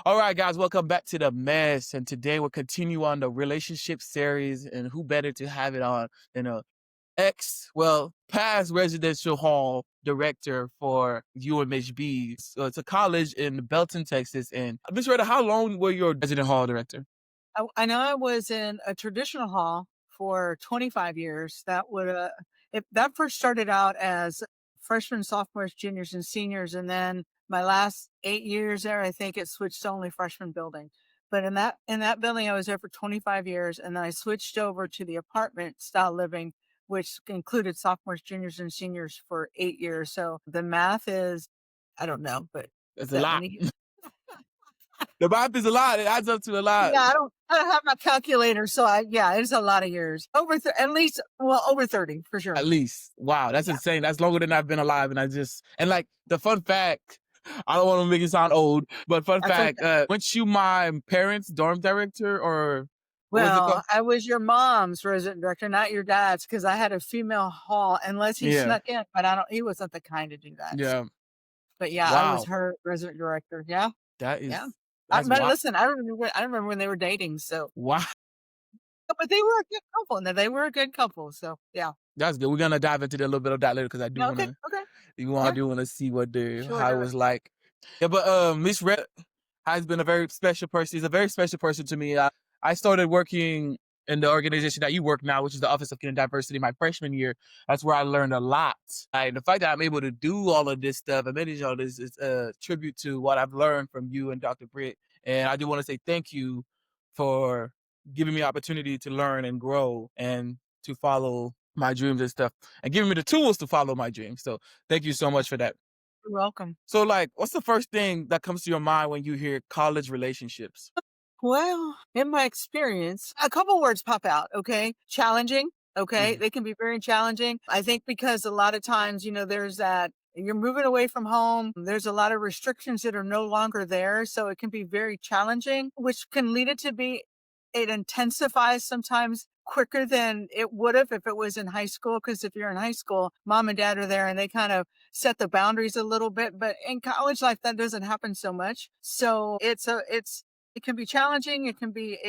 All right, guys, welcome back to the mess. And today we'll continue on the relationship series. And who better to have it on than a past residential hall director for UMHB. So it's a college in Belton, Texas. And Miss Retta, how long were you a resident hall director? I know I was in a traditional hall for 25 years. That first started out as freshmen, sophomores, juniors, and seniors, and then my last 8 years there, I think it switched to only freshman building. But in that building, I was there for 25 years, and then I switched over to the apartment style living, which included sophomores, juniors, and seniors for 8 years. So the math is, I don't know, but It's a that lot. many. The math is a lot. It adds up to a lot. Yeah, I don't have my calculator, so it's a lot of years. At least, well, over 30 for sure. At least. Wow, that's Yeah, insane. That's longer than I've been alive. And like the fun fact, I don't want to make it sound old, but fun that's fact, okay. weren't you my parents' dorm director or what was it called? Well, I was your mom's resident director, not your dad's, because I had a female hall, unless he Yeah. snuck in, but I don't he wasn't the kind to do that, so Yeah. but yeah, I was Wow. her resident director. Yeah, That yeah. is that's But wow. listen, I remember when they were dating, so Wow. but they were a good couple, no, they were a good couple, so yeah. That's good. We're gonna dive into a little bit of that later because Yeah, okay, okay. I Yeah, do wanna see how it sure. was like. Yeah, but Miss Red has been a very special person. He's a very special person to me. I started working in the organization that you work now, which is the Office of Kid and Diversity, my freshman year. That's where I learned a lot. And the fact that I'm able to do all of this stuff and manage all this is a tribute to what I've learned from you and Dr. Britt. And I do want to say thank you for giving me opportunity to learn and grow and to follow my dreams and stuff and giving me the tools to follow my dreams. So thank you so much for that. You're welcome. So like, what's the first thing that comes to your mind when you hear college relationships? Well, in my experience, a couple words pop out, okay? Challenging, okay? Mhm. They can be very challenging. I think because a lot of times, there's that you're moving away from home, there's a lot of restrictions that are no longer there. So it can be very challenging, which can lead it intensifies sometimes quicker than it would have if it was in high school. Because if you're in high school, mom and dad are there and they kind of set the boundaries a little bit. But in college life, that doesn't happen so much. So it can be challenging. It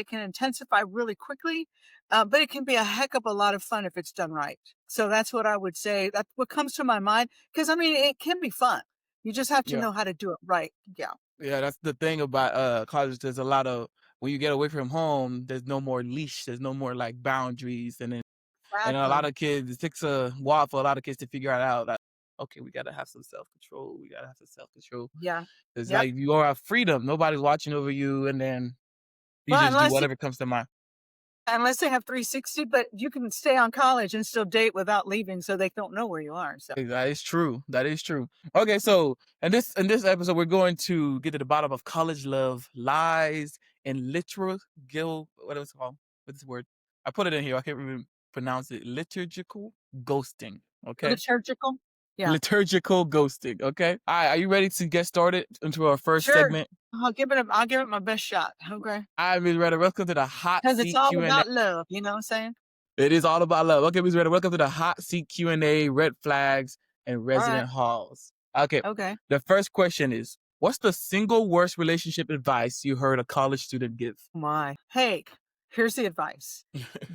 can intensify really quickly, but it can be a heck of a lot of fun if it's done right. So that's what I would say. That's what comes to my mind. Cause I mean, it can be fun. You just have to Yeah. know how to do it right. Yeah. Yeah, that's the thing about college. There's a lot of when you get away from home, there's no more leash, there's no more like boundaries, and a lot Exactly. of kids, it takes a while for a lot of kids to figure it out that okay, we gotta have some self control. We gotta have some self control. Yeah. It's Yep. like you all have freedom. Nobody's watching over you, and then you Well, just do whatever comes to mind. unless they have 360, but you can stay on college and still date without leaving, so they don't know where you are. So That is true. That is true. Okay, so in this episode, we're going to get to the bottom of college love, lies, and literal guilt. What is it called? What's this word? I put it in here. I can't even pronounce it. Liturgical ghosting. Okay, liturgical. Yeah. liturgical ghosting. Okay. All right. Are you ready to get started into our first Sure. segment? I'll give it my best shot. Okay. All right, Ms. Retta. Welcome to the hot Because it's seat all Q and A. about love. You know what I'm saying? It is all about love. Okay, Ms. Retta. Welcome to the hot seat Q and A. Red flags and All right. resident halls. Okay. Okay. The first question is, what's the single worst relationship advice you heard a college student give? My. Hey, here's the advice.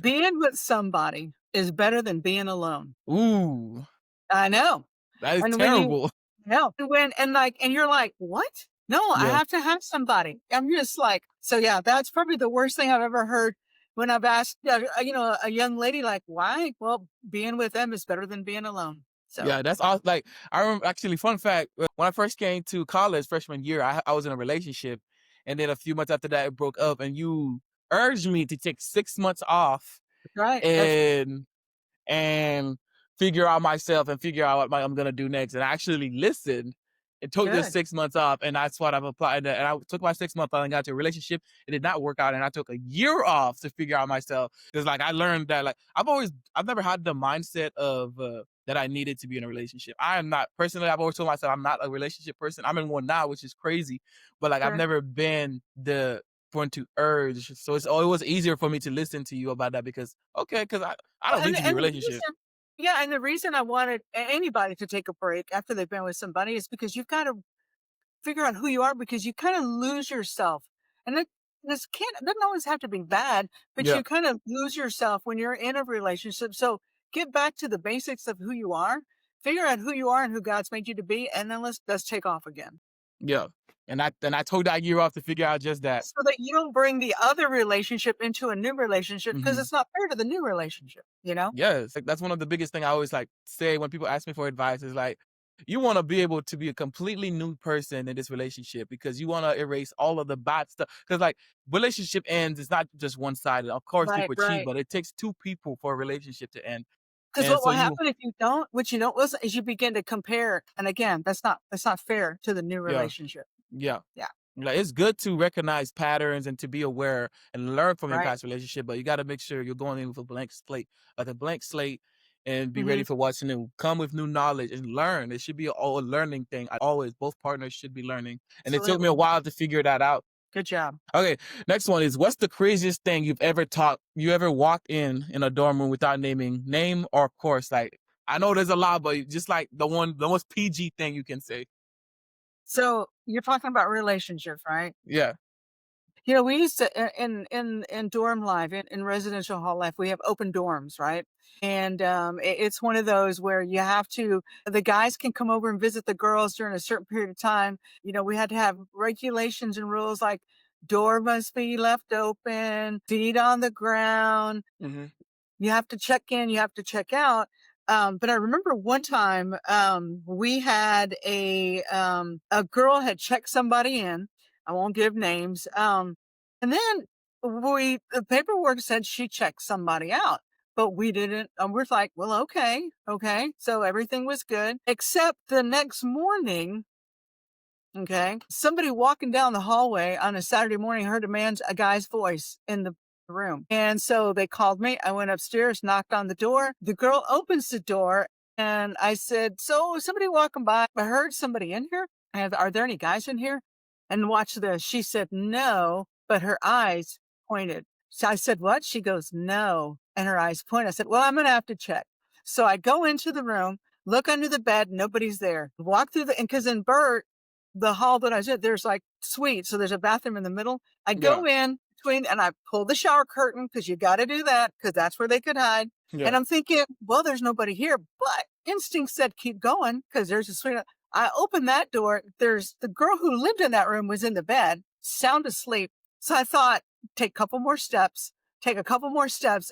Being with somebody is better than being alone. Ooh, I know. that is And when you terrible. no, and you're like, "What? No, I Yeah. have to have somebody." I'm just like, so yeah, that's probably the worst thing I've ever heard when I've asked, a young lady like, "Why?" Well, being with them is better than being alone. So, Yeah, that's all. Like, I remember actually, fun fact, when I first came to college freshman year, I was in a relationship. And then a few months after that, it broke up. And you urged me to take 6 months off that's right. That's and and figure out myself and figure out I'm gonna do next. And I actually listened and took this good. 6 months off, and that's what I've applied. And I took my 6 months off and got to a relationship. It did not work out, and I took a year off to figure out myself because, like, I learned that like I've never had the mindset of that I needed to be in a relationship. I am not personally. I've always told myself I'm not a relationship person. I'm in one now, which is crazy, but like I've Sure. never been the one to urge. So it was easier for me to listen to you about that because okay, because I Well, don't need to be in a and the relationship. reason yeah, and the reason I wanted anybody to take a break after they've been with somebody is because you've got to figure out who you are because you kind of lose yourself. And this can't, it doesn't always have to be bad, but Yeah. you kind of lose yourself when you're in a relationship. So get back to the basics of who you are, figure out who you are and who God's made you to be, and then let's take off again. Yeah. And I took that year off to figure out just that. So that you don't bring the other relationship into a new relationship because Hmm. it's not fair to the new relationship, you know? Yes, like that's one of the biggest thing I always like say when people ask me for advice is like, you want to be able to be a completely new person in this relationship because you want to erase all of the bad stuff. Because like relationship ends, it's not just one sided. Of course, Right, people cheat, right. but it takes two people for a relationship to end. Because And what so will you, happen if you don't, what you don't listen is you begin to compare. And again, that's not fair to the new yeah, relationship. yeah. Yeah. Like it's good to recognize patterns and to be aware and learn from your Right. past relationship, but you got to make sure you're going in with a blank slate, and be ready Hmm. for what's new. Come with new knowledge and learn. It should be all a learning thing. Always, both partners should be learning. And it took me a Absolutely. while to figure that out. Good job. Okay, next one is what's the craziest thing you ever walked in a dorm room without naming name or course? Like I know there's a lot, but just like the most PG thing you can say. So you're talking about relationships, right? Yeah. We used to in dorm life, in residential hall life, we have open dorms, right? And it's one of those where you have to. The guys can come over and visit the girls during a certain period of time. We had to have regulations and rules like door must be left open, feet on the ground. Hmm. You have to check in, you have to check out. But I remember one time we had a girl had checked somebody in. I won't give names. And then the paperwork said she checked somebody out, but we didn't. We're like, well, okay, okay. So everything was good, except the next morning. Okay. Somebody walking down the hallway on a Saturday morning heard a guy's voice in the room. And so they called me. I went upstairs, knocked on the door. The girl opens the door and I said, so somebody walking by, I heard somebody in here. Are there any guys in here? And watch this. She said, no, but her eyes pointed. So I said, what? She goes, no. And her eyes point. I said, well, I'm going to have to check. So I go into the room, look under the bed, nobody's there. Walk through and because in Bert, the hall that I was in, there's like suites. So there's a bathroom in the middle. I Yeah. go in between and I pull the shower curtain because you got to do that because that's where they could hide. Yeah. And I'm thinking, well, there's nobody here, but instinct said keep going because there's a suite. I opened that door. There's the girl who lived in that room was in the bed, sound asleep. So I thought, take a couple more steps,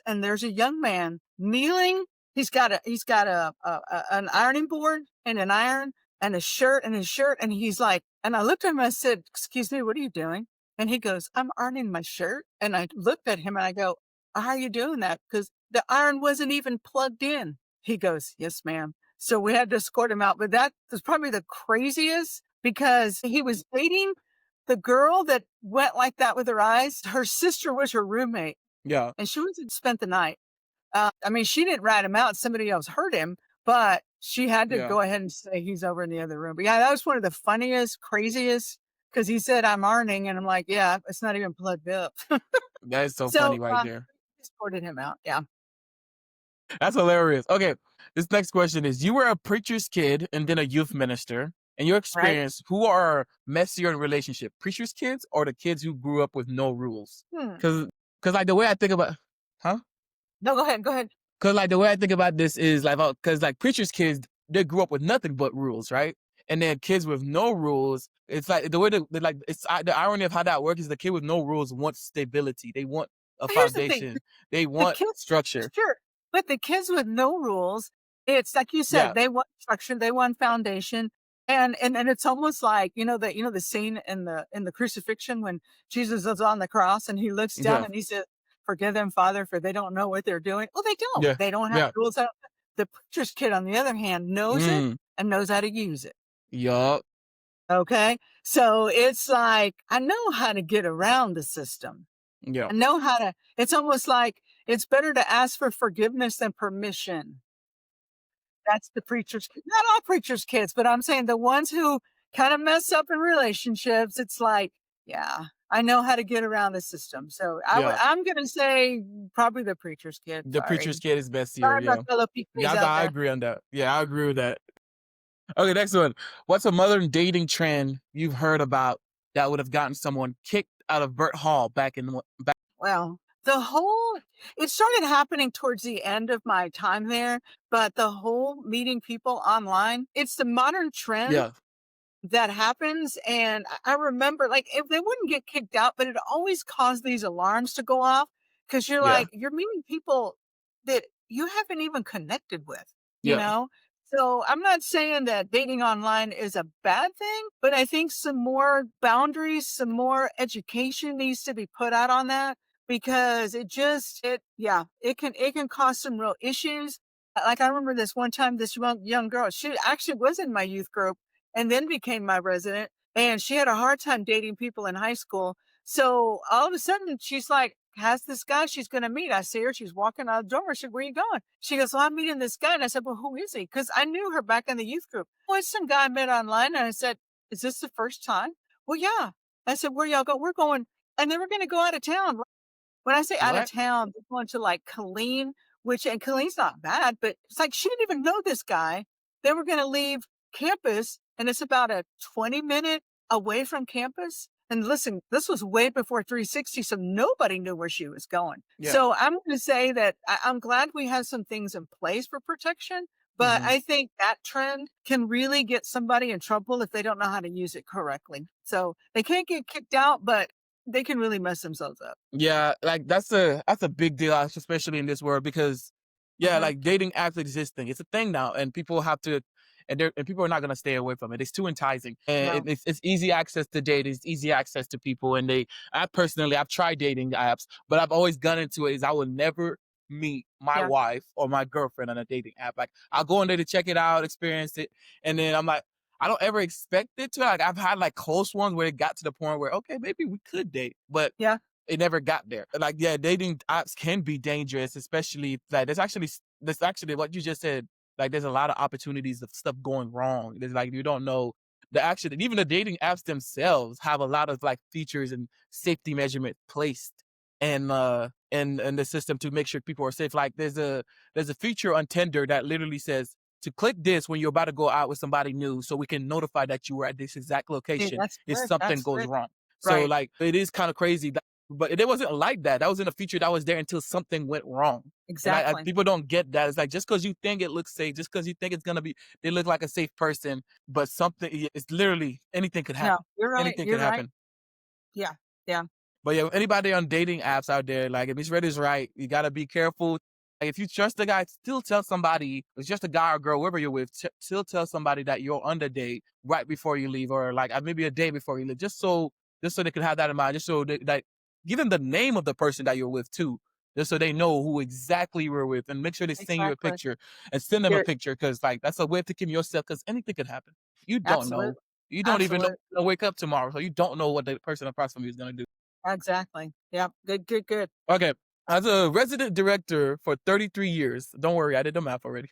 and there's a young man kneeling. He's got an ironing board and an iron and a shirt and his shirt. And he's like, and I looked at him and I said, excuse me, what are you doing? And he goes, I'm ironing my shirt. And I looked at him and I go, how are you doing that? Because the iron wasn't even plugged in. He goes, yes, ma'am. So we had to escort him out. But that was probably the craziest because he was dating the girl that went like that with her eyes. Her sister was her roommate Yeah. and she was spent the night. I mean, she didn't rat him out. Somebody else heard him, but she had to Yeah. go ahead and say he's over in the other room. But yeah, that was one of the funniest, craziest, because he said, I'm ironing. And I'm like, yeah, it's not even plugged up. That is so funny So right there. escorted him out. Yeah. That's hilarious. Okay. This next question is you were a preacher's kid and then a youth minister. In your Right. experience, who are messier in relationship? Preacher's kids or the kids who grew up with no rules? Hmm. Cause like the way I think about huh? No, go ahead. Go ahead. Cause like the way I think about this is like cause like preacher's kids, they grew up with nothing but rules, right? And then kids with no rules, it's like the way like it's the irony of how that works is the kid with no rules wants stability. They want a But here's the thing. foundation. They The want kids, structure. sure, but the kids with no rules, it's like you said, Yeah. they want structure, they want foundation. And it's almost like, the scene in the crucifixion when Jesus is on the cross and he looks down Yeah. and he says, forgive them, Father, for they don't know what they're doing. Well, they don't. Yeah. They don't have Yeah. rules. The preacher's kid, on the other hand, knows it Mm. and knows how to use it. Yup. Okay. So it's like, I know how to get around the system. Yeah. I know how to, it's almost like it's better to ask for forgiveness than permission. That's the preacher's not all preacher's kids, but I'm saying the ones who kind of mess up in relationships, it's like, yeah, I know how to get around the system. So Yeah. I'm going to say probably the preacher's kid. The preacher's Sorry. kid is best here. Sorry, my Yeah. fellow Yeah. PKs out I there. agree on that. Yeah, I agree with that. Okay, next one. What's a modern dating trend you've heard about that would have gotten someone kicked out of Burt Hall back in back? Well, the whole it started happening towards the end of my time there, but the whole meeting people online, it's the modern trend Yeah, that happens. And I remember, like, if they wouldn't get kicked out, but it always caused these alarms to go off because you're yeah, like, you're meeting people that you haven't even connected with, you yeah. know? So I'm not saying that dating online is a bad thing, but I think some more boundaries, some more education needs to be put out on that because yeah, it can cause some real issues. Like I remember this one time, this young girl, she actually was in my youth group and then became my resident. And she had a hard time dating people in high school. So all of a sudden, she's like, has this guy she's going to meet. I see her. She's walking out the door. I said, where you going? She goes, well, I'm meeting this guy. And I said, well, who is he? Because I knew her back in the youth group. Well, it's some guy I met online. And I said, is this the first time? Well, yeah. I said, where y'all go? We're going. And then we're going to go out of town. When I say out of What? town, they're going to, like, Killeen, and Killeen's not bad, but it's like she didn't even know this guy. They were gonna leave campus, and it's about a 20-minute away from campus. And listen, this was way before 360, so nobody knew where she was going. Yeah. So I'm gonna say that I'm glad we have some things in place for protection, but Hmm. I think that trend can really get somebody in trouble if they don't know how to use it correctly. So they can't get kicked out, but they can really mess themselves up. Yeah, like that's a big deal, especially in this world because yeah, Mhm. like dating apps existing. It's a thing now, and people have to, and people are not gonna stay away from it. It's too enticing, and No. it's easy access to date. It's easy access to people, and I personally, I've tried dating apps, but I've always gone into it is I would never meet my Yeah. wife or my girlfriend on a dating app. Like I'll go in there to check it out, experience it, and then I'm like, I don't ever expect it to. Like I've had like close ones where it got to the point where okay, maybe we could date, but Yeah. it never got there. Like, yeah, dating apps can be dangerous, especially like there's actually what you just said. Like, there's a lot of opportunities of stuff going wrong. There's like you don't know the actually even the dating apps themselves have a lot of like features and safety measurement placed in the system to make sure people are safe. Like there's a feature on Tinder that literally says to click this when you're about to go out with somebody new so we can notify that you were at this exact See, location that's if good, something that's goes good. wrong. So Right, like it is kind of crazy but it wasn't like that. That wasn't a feature that was there until something went wrong. And exactly. people don't get that. It's like just because you think it looks safe, just because you think it's gonna be, they look like a safe person, but it's literally anything could No, happen. you're right, Anything you're could right. happen. Yeah, yeah, But yeah, anybody on dating apps out there, like if Miss Red is right, you gotta be careful. Like if you trust a guy, still tell somebody, it's just a guy or girl, whoever you're with, still tell somebody that you're on the date right before you leave, or like maybe a day before you leave, just so they can have that in mind, just so that give them the name of the person that you're with too, just so they know who exactly you're with, and make sure they send you a exactly. picture and send them a You're picture because like that's a way to keep yourself because anything could happen. You don't know. absolutely, You don't even know absolutely, you're gonna wake up tomorrow, so you don't know what the person across from you is gonna do. exactly. Yep, good, good, good. Okay. As a resident director for 33 years, don't worry, I did the math already.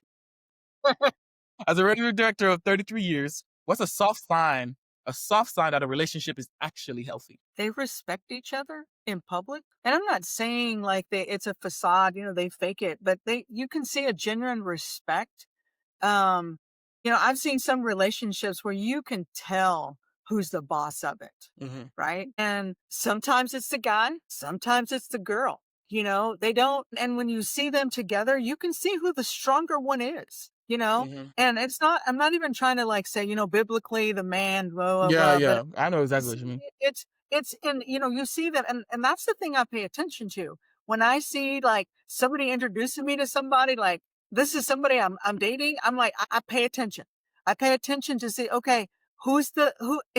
As a resident director of 33 years, what's a soft sign that a relationship is actually healthy? They respect each other in public, and I'm not saying like it's a facade, they fake it, but you can see a genuine respect. Um, I've seen some relationships where you can tell who's the boss of it, Hmm. right? And sometimes it's the guy, sometimes it's the girl. They don't, and when you see them together, you can see who the stronger one is. Hmm. And I'm not even trying to like say, biblically the man, blah, blah, Yeah, blah, but yeah. I know exactly it's what you mean. it's and you see that, and that's the thing I pay attention to. When I see like somebody introducing me to somebody, like this is somebody I'm dating, I'm like, I pay attention. I pay attention to see, okay, who is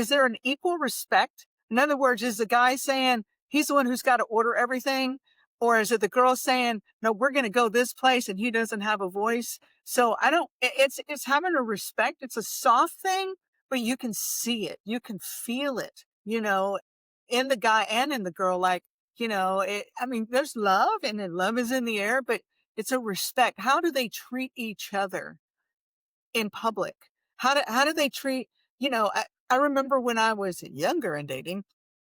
there an equal respect? In other words, is the guy saying he's the one who's got to order everything? Or is it the girl saying, no, we're gonna go this place and he doesn't have a voice? So I don't it's having a respect. It's a soft thing, but you can see it, you can feel it, in the guy and in the girl. Like, I mean, there's love and then love is in the air, but it's a respect. How do they treat each other in public? How do they treat, I remember when I was younger and dating,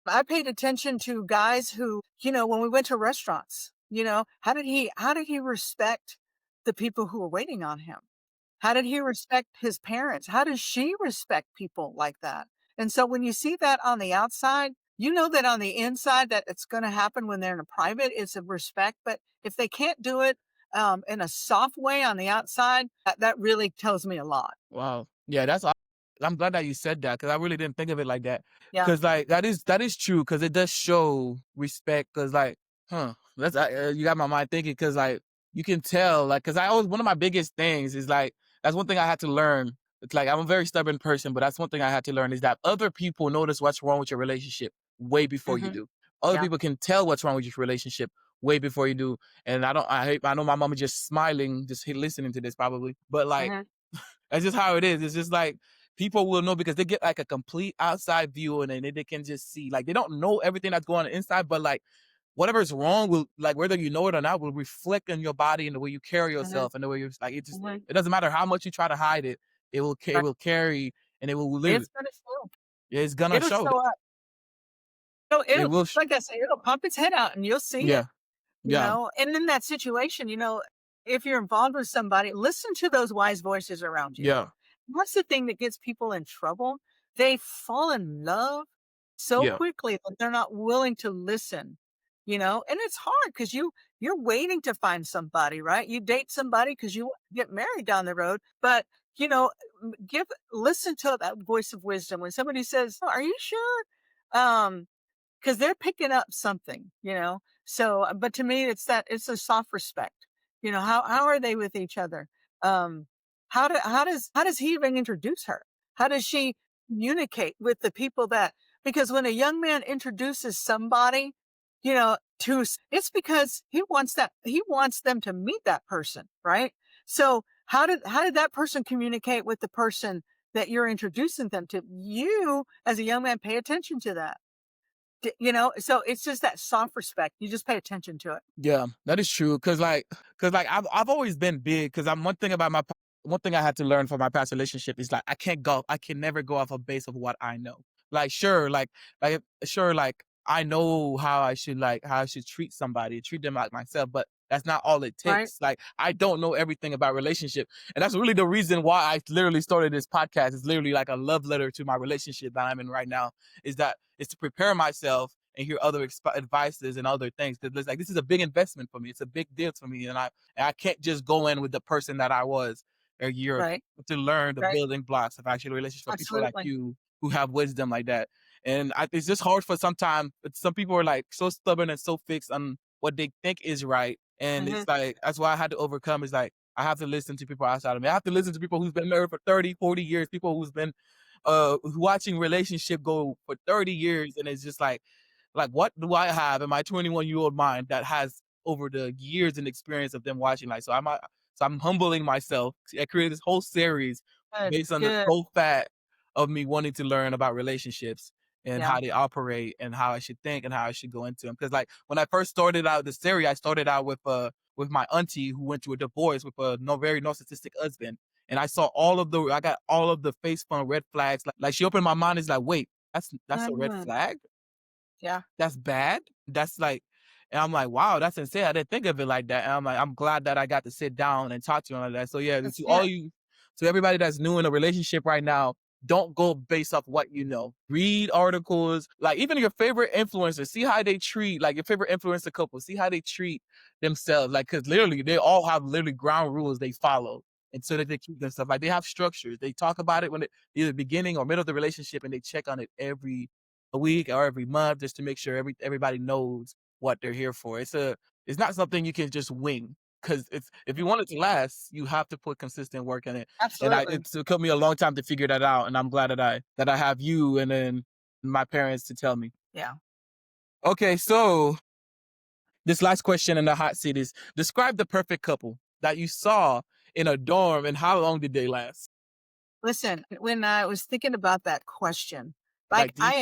I paid attention to guys who, when we went to restaurants, how did he respect the people who were waiting on him? How did he respect his parents? How does she respect people like that? And so when you see that on the outside, you know that on the inside that it's going to happen when they're in a private. It's a respect, but if they can't do it in a soft way on the outside, that really tells me a lot. Wow. Yeah, I'm glad that you said that because I really didn't think of it like that. Yeah. Because like that is true because it does show respect. Because like, that's you got my mind thinking. Because like you can tell like because I always one of my biggest things is like that's one thing I had to learn. It's like I'm a very stubborn person, but that's one thing I had to learn is that other people notice what's wrong with your relationship way before you Hmm. do. Other Yeah. people can tell what's wrong with your relationship way before you do. And I know my mom is just smiling, just listening to this probably, but like Hmm. that's just how it is. It's just like people will know because they get like a complete outside view and then they can just see. Like they don't know everything that's going on inside, but like whatever is wrong will like whether you know it or not will reflect on your body and the way you carry Hmm. yourself and the way you're like it just Hmm. it doesn't matter how much you try to hide it, it Right. will carry and it will literally It's gonna show. it's gonna It'll show. show up. So It it'll, will like I said, it'll pump its head out and you'll see it. yeah. Yeah. And in that situation, if you're involved with somebody, listen to those wise voices around you. Yeah. That's the thing that gets people in trouble. They fall in love so Yeah. quickly that they're not willing to listen. And it's hard because you're waiting to find somebody, right? You date somebody because you want to get married down the road, but you know, give listen to that voice of wisdom when somebody says, "Oh, are you sure?" Um, because they're picking up something. So, but to me, it's a soft respect. How are they with each other? Um, how does he even introduce her? How does she communicate with the people that? Because when a young man introduces somebody, it's because he wants them to meet that person, right? So how did that person communicate with the person that you're introducing them to? You, as a young man, pay attention to that. So it's just that soft respect. You just pay attention to it. Yeah, that is true. Cause like I've always been big. Cause I'm one thing about one thing I had to learn from my past relationship is like I can never go off a base of what I know. Like sure, sure, like I know how I should treat somebody, treat them like myself, but that's not all it Right. takes. Like I don't know everything about relationship, and that's really the reason why I literally started this podcast. It's literally like a love letter to my relationship that I'm in right now. Is to prepare myself and hear other advices and other things. Because it's like this is a big investment for me. It's a big deal for me, and I can't just go in with the person that I was a year ago Right. to learn the Right. building blocks of actual relationship for people like Absolutely. you who have wisdom like that. And it's just hard for sometimes. Some people are like so stubborn and so fixed on what they think is right, and Hmm. it's like that's why I had to overcome. Is like I have to listen to people outside of me. I have to listen to people who's been married for 30, 40 years, people who's been watching relationship go for 30 years, and it's just like what do I have in my 21-year-old mind that has over the years and experience of them watching like so I'm humbling myself. I created this whole series Good. based on the Good. sole fact of me wanting to learn about relationships and Yeah. how they operate and how I should think and how I should go into them. Because like when I first started out the series, I started out with my auntie who went through a divorce with a no very narcissistic husband. And I got all of the face front red flags. Like she opened my mind. Is like, wait, that's a red Mhm. flag. Yeah. That's bad. That's like, and I'm like, wow, that's insane. I didn't think of it like that. And I'm like, I'm glad that I got to sit down and talk to you on that. So yeah, That's it. to everybody that's new in a relationship right now, don't go based off what you know. Read articles, like even your favorite influencers, see how they treat, like your favorite influencer couple, see how they treat themselves. Like, cause literally they all have literally ground rules they follow. And so that they keep themselves like they have structures. They talk about it when either beginning or middle of the relationship and they check on it every a week or every month just to make sure everybody knows what they're here for. It's not something you can just wing because if you want it to last, you have to put consistent work in it. And Absolutely. it took me a long time to figure that out, and I'm glad that I have you and then my parents to tell me. Yeah. Okay, so this last question in the hot seat is describe the perfect couple that you saw in a dorm and how long did they last? Listen, when I was thinking about that question, like Like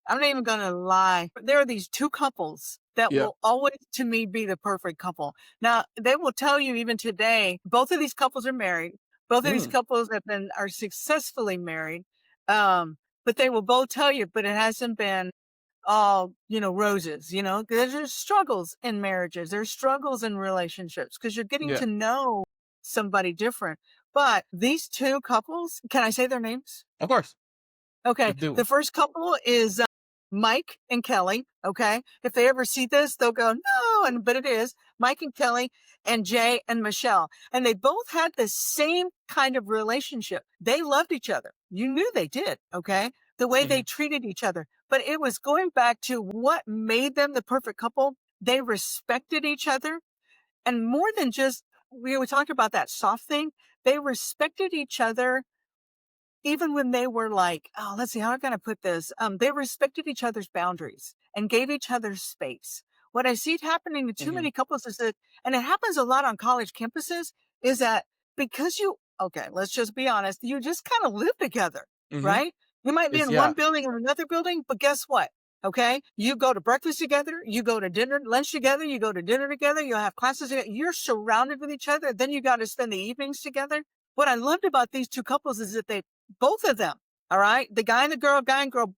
I'm not even gonna lie, there are these two couples that yeah. will always to me be the perfect couple. Now, they will tell you even today, both of these couples are married. Both of these Mm, couples are successfully married. But they will both tell you, but it hasn't been all, roses, 'cause there's struggles in marriages. There's struggles in relationships because you're getting yeah. to know somebody different. But these two couples, can I say their names? Of course. Okay. Let's do. The first couple is Mike and Kelly. Okay. If they ever see this, they'll go, no. But it is Mike and Kelly and Jay and Michelle. And they both had the same kind of relationship. They loved each other. You knew they did. Okay. The way they treated each other. But it was going back to what made them the perfect couple. They respected each other. And more than just, we talked about that soft thing, they respected each other even when they were like, oh, let's see, how can I put this? They respected each other's boundaries and gave each other space. What I see it happening to too many couples is that, and it happens a lot on college campuses, is that because okay, let's just be honest, you just kind of live together, right? You might be in one building or another building, but guess what? Okay. You go to breakfast together, you go to dinner, lunch together, you go to dinner together, you have classes together, you're surrounded with each other. Then you got to spend the evenings together. What I loved about these two couples is that both of them, all right, the guy and girl,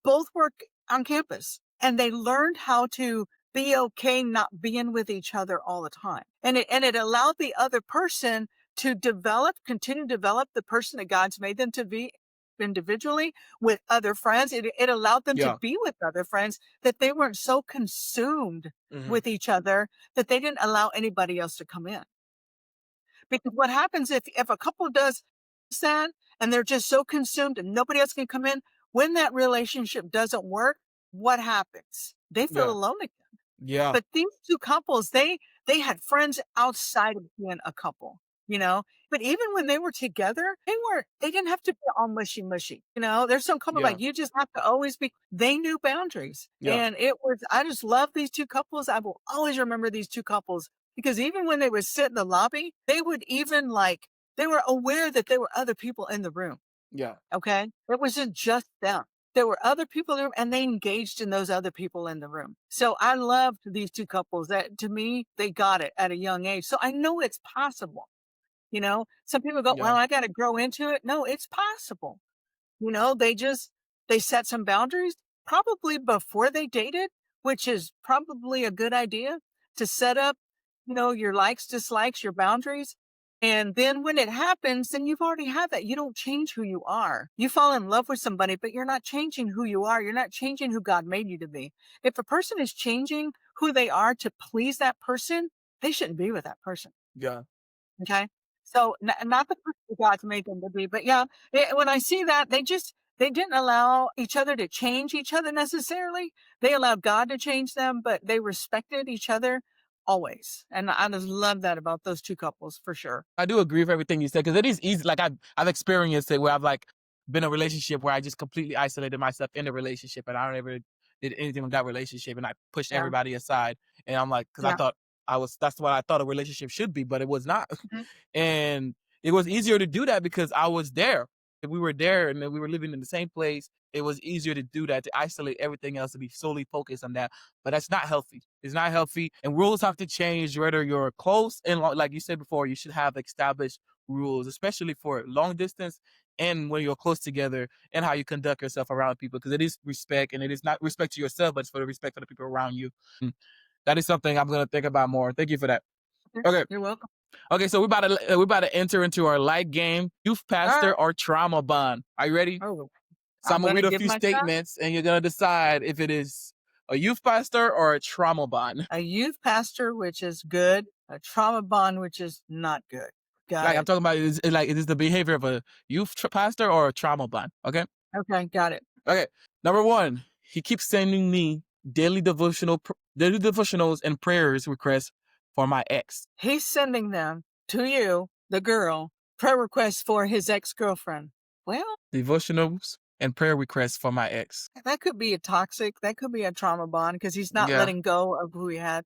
both work on campus, and they learned how to be okay not being with each other all the time. And it allowed the other person to continue to develop the person that God's made them to be individually with other friends. It allowed them to be with other friends, that they weren't so consumed with each other that they didn't allow anybody else to come in. Because what happens if a couple does that and they're just so consumed and nobody else can come in, when that relationship doesn't work, what happens? They feel alone again. Yeah. But these two couples, they had friends outside of being a couple, but even when they were together, they didn't have to be all mushy. There's some couple like, you just have to always they knew boundaries. And I just love these two couples. I will always remember these two couples, because even when they would sit in the lobby, they would even they were aware that there were other people in the room. Yeah. Okay. It wasn't just them. There were other people in the room, and they engaged in those other people in the room. So I loved these two couples. That, to me, they got it at a young age. So I know it's possible. Some people go, well, I got to grow into it. No, it's possible. They set some boundaries probably before they dated, which is probably a good idea, to set up, your likes, dislikes, your boundaries. And then when it happens, then you've already had that. You don't change who you are. You fall in love with somebody, but you're not changing who you are. You're not changing who God made you to be. If a person is changing who they are to please that person, they shouldn't be with that person. Yeah. Okay. So not the person God's made them to be, but when I see that, they didn't allow each other to change each other necessarily. They allowed God to change them, but they respected each other always. And I just love that about those two couples, for sure. I do agree with everything you said, because it is easy. Like I've experienced it where I've been in a relationship where I just completely isolated myself in the relationship, and I don't ever did anything with that relationship, and I pushed everybody aside. And I'm like, because I thought that's what I thought a relationship should be, but it was not. And it was easier to do that because I was there. If we were there and we were living in the same place, it was easier to do that, to isolate everything else, to be solely focused on that. But that's not healthy. It's not healthy. And rules have to change, whether you're close and like you said before, you should have established rules, especially for long distance and when you're close together, and how you conduct yourself around people, because it is respect, and it is not respect to yourself, but it's for the respect for the people around you. That is something I'm going to think about more. Thank you for that. Okay. You're welcome. Okay, so we're about to enter into our light game, youth pastor or trauma bond. Are you ready? Oh, So I'm going to read a few statements, and you're going to decide if it is a youth pastor or a trauma bond. A youth pastor, which is good. A trauma bond, which is not good. Got it. I'm talking about, is the behavior of a youth pastor or a trauma bond? Okay. Okay, got it. Okay. Number 1, he keeps sending me daily devotionals and prayers requests for my ex. He's sending them to you, the girl, prayer requests for his ex-girlfriend. Well, devotionals and prayer requests for my ex. That could be that could be a trauma bond, because he's not letting go of who he had.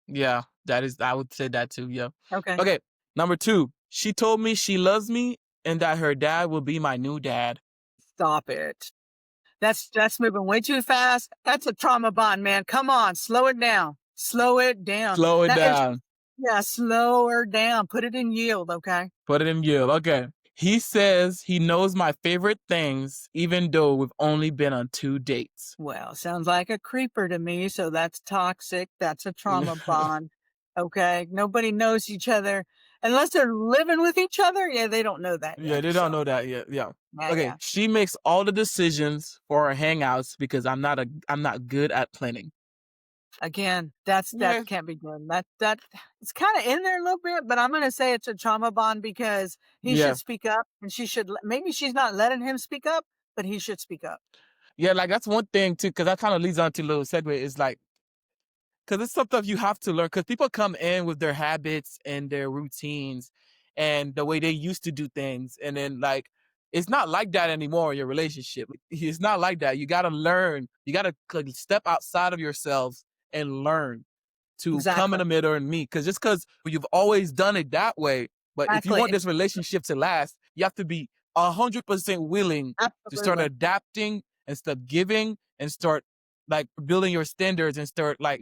Yeah, I would say that too. Yeah. Okay. Okay. Number 2, she told me she loves me and that her dad will be my new dad. Stop it. That's moving way too fast. That's a trauma bond, man. Come on, slow it down. Slow it down. Slow it down. Yeah, slow her down. Put it in yield, okay? Put it in yield. Okay. He says he knows my favorite things, even though we've only been on 2 dates. Well, sounds like a creeper to me, so that's toxic. That's a trauma bond. Okay. Nobody knows each other. unless they're living with each other, yeah, they don't know that Yeah, yet. they don't So know that yet. Yeah. yeah, Okay, yeah. she makes all the decisions for our hangouts because I'm not good at planning. Again, that Yeah. can't be good. That it's kind of in there a little bit, but I'm gonna say it's a trauma bond because he should Yeah. speak up, and maybe she's not letting him speak up, but he should speak up. Yeah, like that's one thing too, because that kind of leads on to a little segue. Is like because it's something you have to learn. Because people come in with their habits and their routines and the way they used to do things, and then like it's not like that anymore in your relationship. It's not like that. You got to learn. You got to step outside of yourselves and learn to come in Exactly. the middle and meet. Because just because you've always done it that way, but if you want Exactly. this relationship to last, you have to be 100% willing to start Absolutely. adapting and start giving and start like building your standards and start like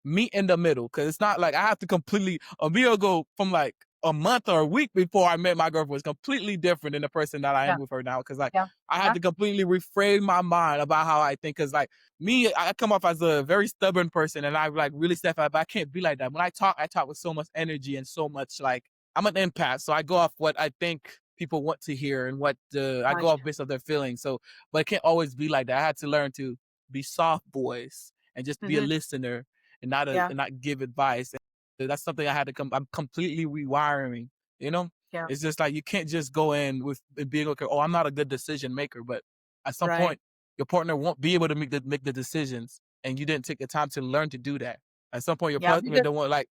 meet in the middle. Because it's not like I have to completely a meal ago from like a month or a week before I met my girlfriend was completely different than the person that I am Yeah. with her now. Because like Yeah. I had Yeah. to completely reframe my mind about how I think. Because like me, I come off as a very stubborn person, and I like really step out. But I can't be like that. When I talk with so much energy and so much like I'm an empath, so I go off what I think people want to hear and what I go Right. off based off their feelings. So, but it can't always be like that. I had to learn to be soft voice and just be a Hmm. listener Yeah. and not give advice. And that's something I had to come. I'm completely rewiring. You know, Yeah. it's just like you can't just go in with being okay. Oh, I'm not a good decision maker, but at some Right. point, your partner won't be able to make the decisions, and you didn't take the time to learn to do that. At some point, your Yeah. partner don't want like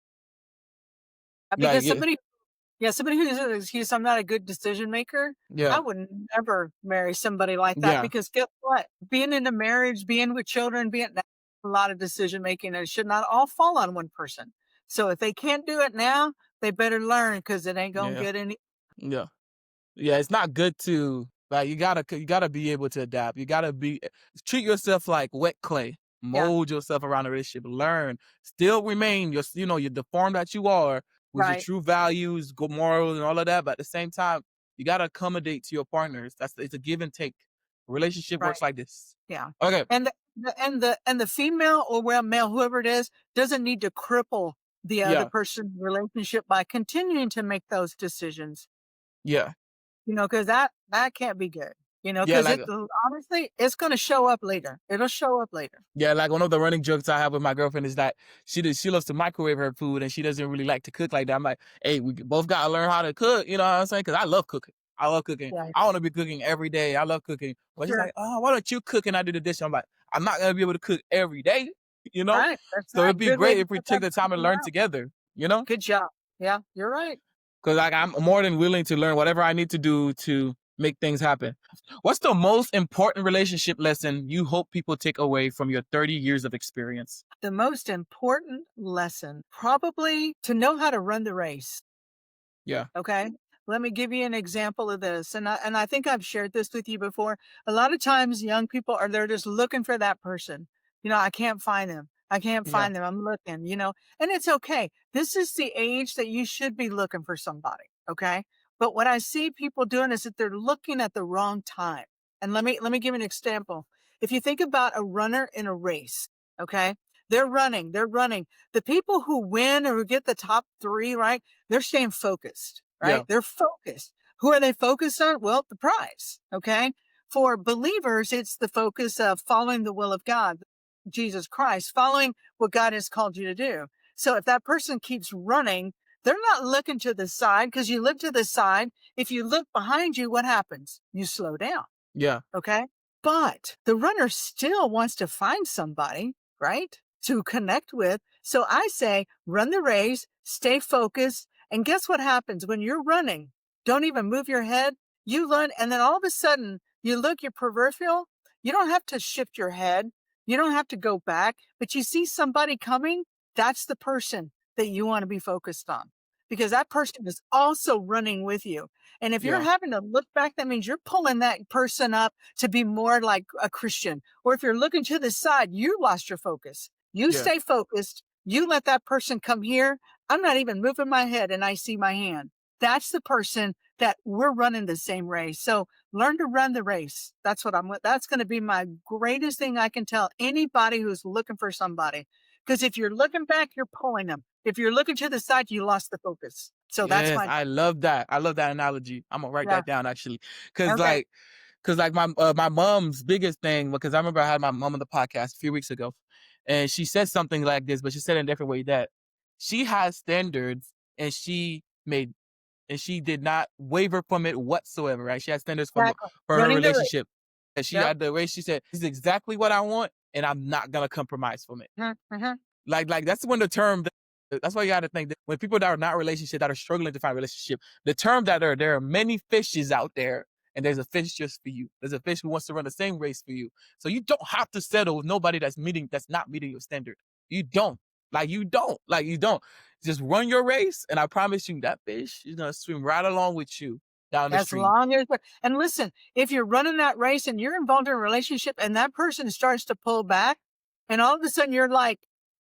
Because yeah, somebody who uses an excuse, "I'm not a good decision maker," yeah, I would never marry somebody like that yeah, because guess what? Being in a marriage, being with children, that's a lot of decision making, and it should not all fall on one person. So if they can't do it now, they better learn because it ain't gonna yeah, get any. yeah. Yeah, it's not good to like you gotta be able to adapt. You gotta be treat yourself like wet clay. Yeah, Mold yourself around the relationship. Learn. Still remain your you're the form that you are with your right, true values, good morals, and all of that. But at the same time, you gotta accommodate to your partners. It's a give and take. Relationship right, works like this. yeah. Okay. And the female or well male, whoever it is, doesn't need to cripple the other Yeah. person's relationship by continuing to make those decisions. Yeah. Because that can't be good, Yeah, because like honestly, it's gonna show up later. It'll show up later. yeah, like one of the running jokes I have with my girlfriend is that she loves to microwave her food and she doesn't really like to cook like that. I'm like, hey, we both gotta learn how to cook. You know what I'm saying? Because I love cooking. I love cooking. Yeah, I want to be cooking every day. I love cooking. But she's sure. like, oh, why don't you cook and I do the dish? I'm like, I'm not gonna be able to cook every day. You know? Right, that's So it'd right. be Good way great to if we put take that the time and person learn out. together. You know? Good job. Yeah, you're right. Because like I'm more than willing to learn whatever I need to do to make things happen. What's the most important relationship lesson you hope people take away from your 30 years of experience? The most important lesson, probably to know how to run the race. Yeah. Okay. Let me give you an example of this. And I think I've shared this with you before. A lot of times young people are they're just looking for that person. I can't find them. I can't Yeah. find them. I'm looking, and it's okay. This is the age that you should be looking for somebody. Okay. But what I see people doing is that they're looking at the wrong time. And let me give you an example. If you think about a runner in a race, okay, they're running. The people who win or who get the top three, right? They're staying focused, right? Yeah. They're focused. Who are they focused on? Well, the prize. Okay. For believers, it's the focus of following the will of God, Jesus Christ, following what God has called you to do. So if that person keeps running, they're not looking to the side because you look to the side. If you look behind you, what happens? You slow down. Yeah. Okay. But the runner still wants to find somebody, right? To connect with. So I say, run the race, stay focused. And guess what happens when you're running? Don't even move your head. You run. And then all of a sudden you look your peripheral. You don't have to shift your head. You don't have to go back, but you see somebody coming. That's the person that you want to be focused on because that person is also running with you. And if you're Yeah. having to look back, that means you're pulling that person up to be more like a Christian. Or if you're looking to the side, you lost your focus. You Yeah. stay focused. You let that person come here. I'm not even moving my head and I see my hand. That's the person that we're running the same race. So learn to run the race. That's going to be my greatest thing I can tell anybody who's looking for somebody. Because if you're looking back, you're pulling them. If you're looking to the side, you lost the focus. So that's Yes, my, I love that. I love that analogy. I'm gonna write yeah. that down actually, because Okay. my mom's biggest thing, because I remember I had my mom on the podcast a few weeks ago, and she said something like this, but she said it in a different way, that she has standards and she did not waver from it whatsoever. Right? She had standards Exactly. for her Running the race. relationship, and she Yep. had the way she said, "This is exactly what I want, and I'm not gonna compromise from it." Mm-hmm. Like that's when the term. That's why you got to think that when people that are not relationship, that are struggling to find a relationship, the term that there are many fishes out there, and there's a fish just for you. There's a fish who wants to run the same race for you. So you don't have to settle with nobody that's not meeting your standard. You don't. You don't. Just run your race, and I promise you that fish is gonna swim right along with you down the As stream. long as, and listen, if you're running that race and you're involved in a relationship and that person starts to pull back, and all of a sudden you're like,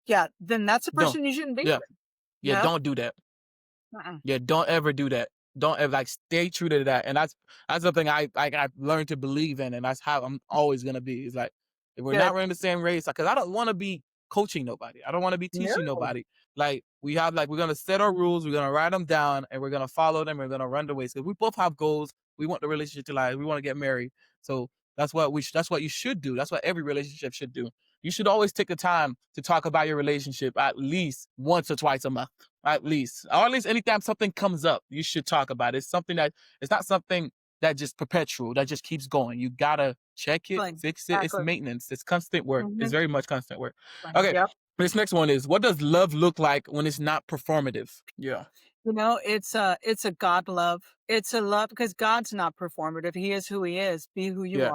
yeah, then that's a Don't. person you shouldn't be Yeah. with. Yeah. You know? Don't do that. Uh-uh. Yeah, don't ever do that. Don't ever stay true to that. And that's something I've learned to believe in, and that's how I'm always gonna be. It's like if we're not Good. running the same race, because I don't want to be coaching nobody. I don't want to be teaching No. nobody. Like we're gonna set our rules, we're gonna write them down, and we're gonna follow them. We're gonna run the race because we both have goals. We want the relationship to last. We want to get married. So that's what you should do. That's what every relationship should do. You should always take the time to talk about your relationship at least once or twice a month. At least, or at least anytime something comes up, you should talk about it. It's not something that just perpetual, that just keeps going. You gotta check it, fix it. It's Exactly. maintenance. It's constant work. It's Mm-hmm. very much constant work. Okay. Yep. This next one is, what does love look like when it's not performative? Yeah. It's a God love. It's a love because God's not performative. He is who he is. Be who you Yeah.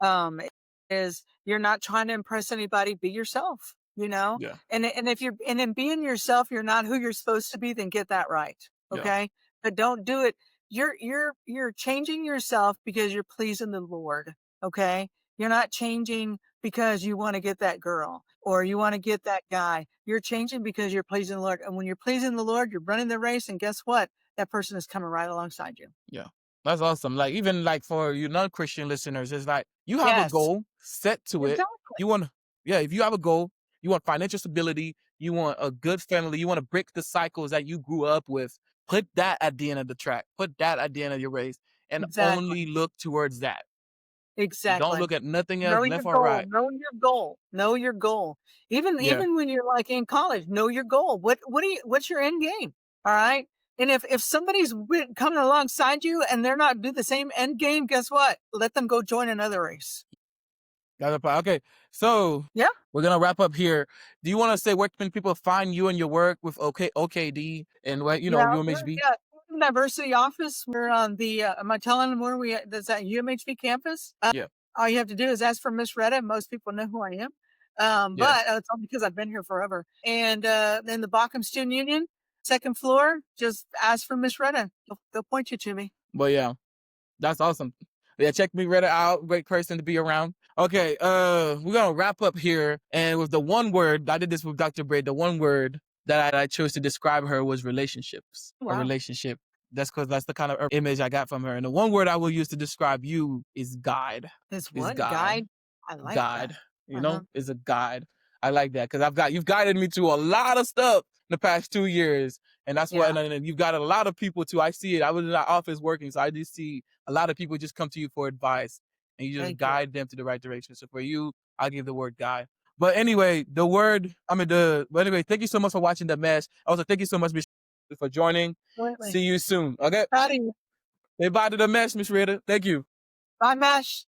are. It is you're not trying to impress anybody. Be yourself. Yeah. And if you're and in being yourself, you're not who you're supposed to be. Then get that right. Yeah. Okay, but don't do it. You're changing yourself because you're pleasing the Lord. Okay, you're not changing because you want to get that girl or you want to get that guy. You're changing because you're pleasing the Lord. And when you're pleasing the Lord, you're running the race. And guess what? That person is coming right alongside you. Yeah. That's awesome. Like even like for you non-Christian listeners, it's like you have a Yes, goal set to it. exactly. You want if you have a goal, you want financial stability, you want a good family, you want to break the cycles that you grew up with. Put that at the end of the track. Put that at the end of your race, and Exactly. only look towards that. Don't Exactly. look at nothing else, Know your left or goal. right. Know your goal. Know your goal. Yeah. Even when you're like in college, know your goal. What's your end game? All right. And if somebody's coming alongside you and they're not do the same end game, guess what? Let them go join another race. Okay. So Yeah. we're gonna wrap up here. Do you want to say where can people find you and your work with OKD and what Yeah. UMHB? Yeah. Diversity office. We're on the. Am I telling them where we? That's at UMHB campus. Yeah. All you have to do is ask for Miss Retta. Most people know who I am. Yeah. But it's all because I've been here forever. And then the Bockham Student Union, second floor, just ask for Miss Retta. They'll point you to me. But yeah, that's awesome. Yeah, check me Retta out. Great person to be around. Okay, we're gonna wrap up here, and with the one word, I did this with Dr. Braid. The one word that I chose to describe her was relationships. Wow. A relationship. That's because that's the kind of image I got from her. And the one word I will use to describe you is guide. Is Is what? guide. Guide? I like Guide. that. You know, is a guide. I like that because you've guided me to a lot of stuff in the past 2 years, and that's what. And you've got a lot of people too. I see it. I was in the office working, so I just see a lot of people just come to you for advice, and you just guide them to the right direction. So for you, I'll give the word guide. But anyway, anyway, thank you so much for watching The Mesh. Also, thank you so much, Miss, for joining. Absolutely. See you soon. Okay. Howdy. Say bye to The Mesh, Miss Retta. Thank you. Bye, Mesh.